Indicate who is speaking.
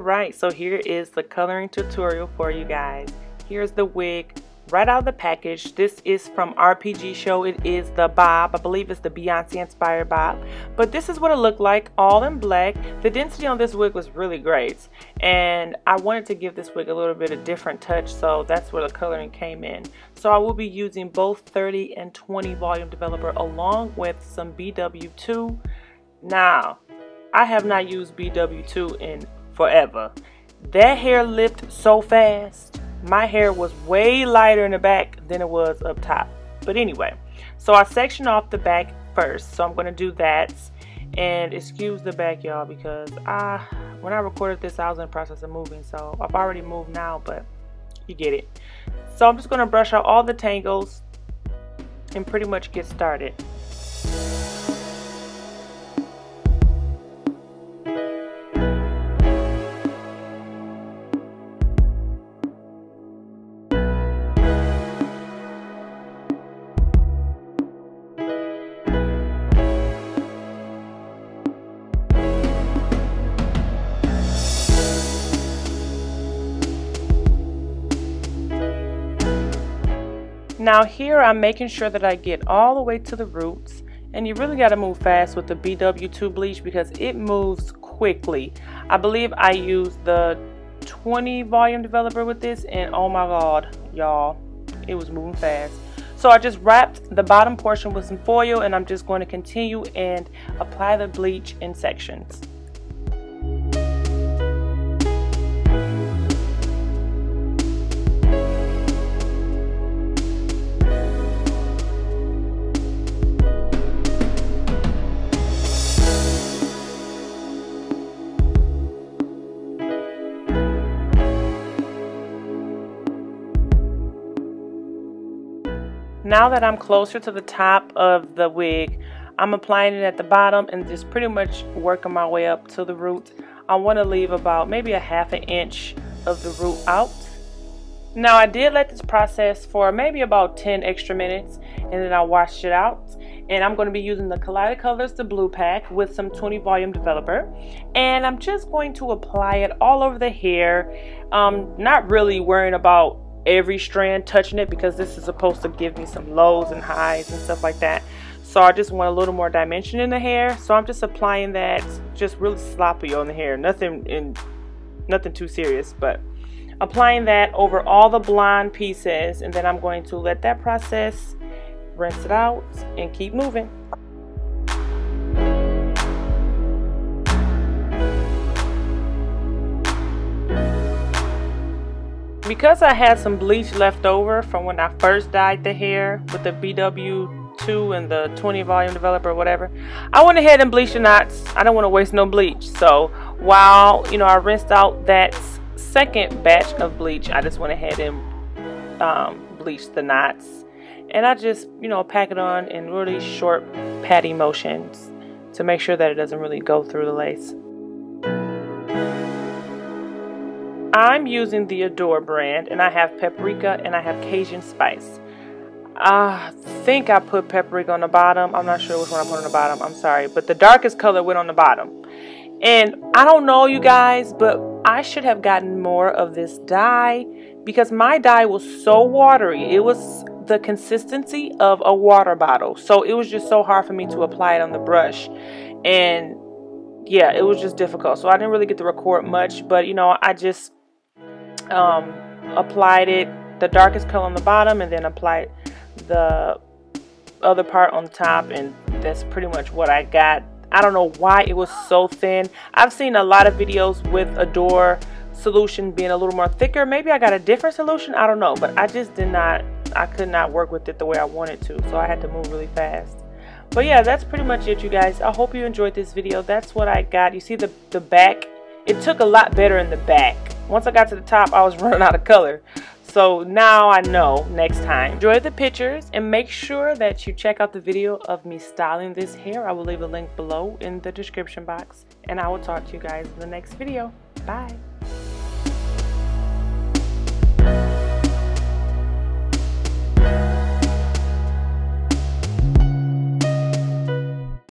Speaker 1: Right, so here is the coloring tutorial for you guys. Here's the wig right out of the package. This is from RPG Show. It is the bob. I believe it's the Beyonce inspired bob. But this is what it looked like, all in black. The density on this wig was really great. And I wanted to give this wig a little bit of different touch, so that's where the coloring came in. So I will be using both 30 and 20 volume developer along with some BW2. Now, I have not used BW2 in forever. That hair lifted so fast. My hair was way lighter in the back than it was up top. But anyway, so I section off the back first. So I'm going to do that. And excuse the back, y'all, because when I recorded this, I was in the process of moving. So I've already moved now, but you get it. So I'm just going to brush out all the tangles and pretty much get started. Now here I'm making sure that I get all the way to the roots, and you really got to move fast with the BW2 bleach because it moves quickly. I believe I used the 20 volume developer with this, and oh my god, y'all, it was moving fast. So I just wrapped the bottom portion with some foil, and I'm just going to continue and apply the bleach in sections. Now that I'm closer to the top of the wig, I'm applying it at the bottom and just pretty much working my way up to the root. I want to leave about maybe a ½ an inch of the root out. Now I did let this process for maybe about 10 extra minutes, and then I washed it out. And I'm going to be using the Collided Colors, the blue pack, with some 20 volume developer. And I'm just going to apply it all over the hair. Not really worrying about every strand touching it because this is supposed to give me some lows and highs and stuff like that. So I just want a little more dimension in the hair, so I'm just applying that just really sloppy on the hair, nothing too serious, but applying that over all the blonde pieces, and then I'm going to let that process, rinse it out, and keep moving. Because I had some bleach left over from when I first dyed the hair with the BW2 and the 20 volume developer or whatever, I went ahead and bleached the knots. I don't want to waste no bleach. So while, you know, I rinsed out that second batch of bleach, I just went ahead and bleached the knots. And I just, you know, pack it on in really short patty motions to make sure that it doesn't really go through the lace. I'm using the Adore brand, and I have paprika and I have Cajun spice. I think I put paprika on the bottom. I'm not sure which one I put on the bottom. I'm sorry, but the darkest color went on the bottom. And I don't know, you guys, but I should have gotten more of this dye because my dye was so watery. It was the consistency of a water bottle. So it was just so hard for me to apply it on the brush. And yeah, it was just difficult. So I didn't really get to record much, but you know, I just applied it, the darkest color on the bottom, and then applied the other part on the top, and that's pretty much what I got. I don't know why it was so thin. I've seen a lot of videos with Adore solution being a little more thicker. Maybe I got a different solution, I don't know, but I just I could not work with it the way I wanted to, so I had to move really fast. But yeah, that's pretty much it, you guys. I hope you enjoyed this video. That's what I got. You see the back, it took a lot better in the back. Once I got to the top, I was running out of color. So now I know next time. Enjoy the pictures and make sure that you check out the video of me styling this hair. I will leave a link below in the description box. And I will talk to you guys in the next video. Bye.